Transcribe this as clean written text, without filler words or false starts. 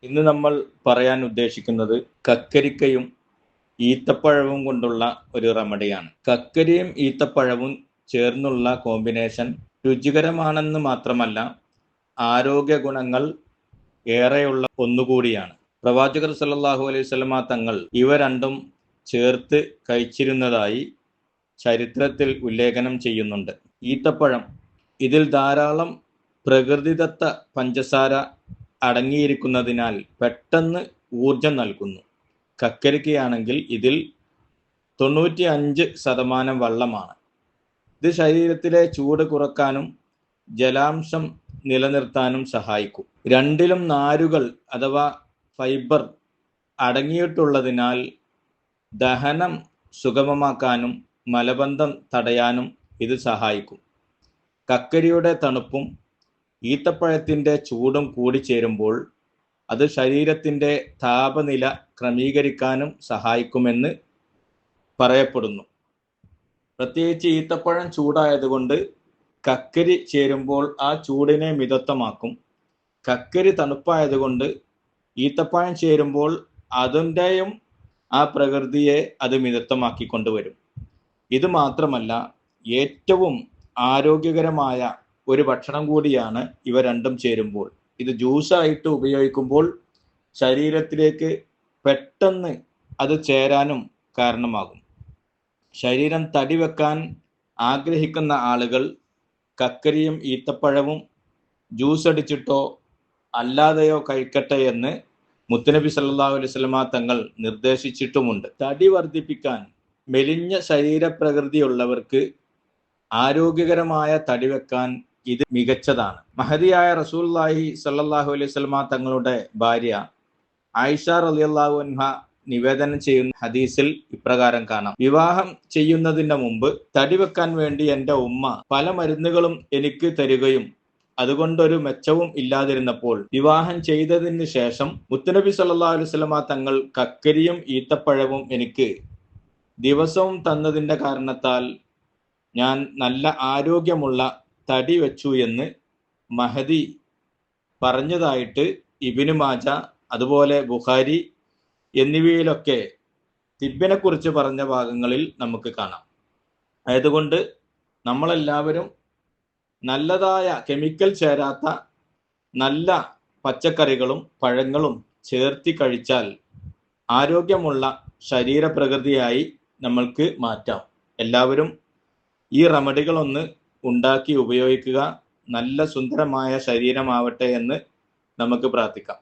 ഇന്ന് നമ്മൾ പറയാൻ ഉദ്ദേശിക്കുന്നത് കക്കരിക്കയും ഈത്തപ്പഴവും കൊണ്ടുള്ള ഒരു റെമഡിയാണ്. കക്കരിയും ഈത്തപ്പഴവും ചേർന്നുള്ള കോമ്പിനേഷൻ രുചികരമാണെന്ന് മാത്രമല്ല ആരോഗ്യ ഗുണങ്ങൾ ഏറെയുള്ള ഒന്നുകൂടിയാണ്. പ്രവാചകർ സല്ലല്ലാഹു അലൈഹി വസല്ലമ തങ്ങൾ ഇവ രണ്ടും ചേർത്ത് കഴിച്ചിരുന്നതായി ചരിത്രത്തിൽ ഉല്ലേഖനം ചെയ്യുന്നുണ്ട്. ഈത്തപ്പഴം, ഇതിൽ ധാരാളം പ്രകൃതിദത്ത പഞ്ചസാര അടങ്ങിയിരിക്കുന്നതിനാൽ പെട്ടെന്ന് ഊർജം നൽകുന്നു. കക്കരിക്കയാണെങ്കിൽ ഇതിൽ 95% വെള്ളമാണ്. ഇത് ശരീരത്തിലെ ചൂട് കുറക്കാനും ജലാംശം നിലനിർത്താനും സഹായിക്കും. രണ്ടിലും നാരുകൾ അഥവാ ഫൈബർ അടങ്ങിയിട്ടുള്ളതിനാൽ ദഹനം സുഗമമാക്കാനും മലബന്ധം തടയാനും ഇത് സഹായിക്കും. കക്കരിയുടെ തണുപ്പും ഈത്തപ്പഴത്തിൻ്റെ ചൂടും കൂടിച്ചേരുമ്പോൾ അത് ശരീരത്തിൻ്റെ താപനില ക്രമീകരിക്കാനും സഹായിക്കുമെന്ന് പറയപ്പെടുന്നു. പ്രത്യേകിച്ച് ഈത്തപ്പഴം ചൂടായതുകൊണ്ട് കക്കരി ചേരുമ്പോൾ ആ ചൂടിനെ മിതത്വമാക്കും. കക്കരി തണുപ്പായതുകൊണ്ട് ഈത്തപ്പഴം ചേരുമ്പോൾ അതിൻ്റെയും ആ പ്രകൃതിയെ അത് മിതത്വമാക്കി കൊണ്ടുവരും. ഇത് മാത്രമല്ല, ഏറ്റവും ആരോഗ്യകരമായ ഒരു ഭക്ഷണം കൂടിയാണ് ഇവ രണ്ടും ചേരുമ്പോൾ. ഇത് ജ്യൂസായിട്ട് ഉപയോഗിക്കുമ്പോൾ ശരീരത്തിലേക്ക് പെട്ടെന്ന് അത് ചേരാനും കാരണമാകും. ശരീരം തടി വെക്കാൻ ആഗ്രഹിക്കുന്ന ആളുകൾ കക്കരിയും ഈത്തപ്പഴവും ജ്യൂസ് അടിച്ചിട്ടോ അല്ലാതെയോ കഴിക്കട്ടെ എന്ന് മുത്തുനബി സല്ലല്ലാഹു അലൈഹി വസല്ലമ തങ്ങൾ നിർദ്ദേശിച്ചിട്ടുമുണ്ട്. തടി വർദ്ധിപ്പിക്കാൻ മെലിഞ്ഞ ശരീരപ്രകൃതിയുള്ളവർക്ക് ആരോഗ്യകരമായ തടി വെക്കാൻ ഇത് മികച്ചതാണ്. മഹദിയായ റസൂലുള്ളാഹി സ്വല്ലല്ലാഹു അലൈഹി വസല്ലമ തങ്ങളുടെ ഭാര്യ ആയിഷ റളിയല്ലാഹു അൻഹ നിവേദനം ചെയ്യുന്ന ഹദീസിൽ ഇപ്രകാരം കാണാം: വിവാഹം ചെയ്യുന്നതിന് മുമ്പ് തടി വെക്കാൻ വേണ്ടി എൻ്റെ ഉമ്മ പല മരുന്നുകളും എനിക്ക് തരികയും അതുകൊണ്ടൊരു മെച്ചവും ഇല്ലാതിരുന്നപ്പോൾ വിവാഹം ചെയ്തതിന് ശേഷം മുത്തുനബി സല്ലല്ലാഹു അലൈഹി വസല്ലമ തങ്ങൾ കക്കരിയും ഈത്തപ്പഴവും എനിക്ക് ദിവസവും തന്നതിൻ്റെ കാരണത്താൽ ഞാൻ നല്ല ആരോഗ്യമുള്ള തടി വെച്ചു എന്ന് മഹദി പറഞ്ഞതായിട്ട് ഇബ്നു മാജ, അതുപോലെ ബുഖാരി എന്നിവയിലൊക്കെ തിബ്ബിനെ കുറിച്ച് പറഞ്ഞ ഭാഗങ്ങളിൽ നമുക്ക് കാണാം. ആയതുകൊണ്ട് നമ്മളെല്ലാവരും നല്ലതായ കെമിക്കൽ ചേരാത്ത നല്ല പച്ചക്കറികളും പഴങ്ങളും ചേർത്തി കഴിച്ചാൽ ആരോഗ്യമുള്ള ശരീരപ്രകൃതിയായി നമ്മൾക്ക് മാറ്റാം. എല്ലാവരും ഈ റെമഡികളൊന്ന് ഉണ്ടാക്കി ഉപയോഗിക്കുക. നല്ല സുന്ദരമായ ശരീരമാവട്ടെ എന്ന് നമുക്ക് പ്രാർത്ഥിക്കാം.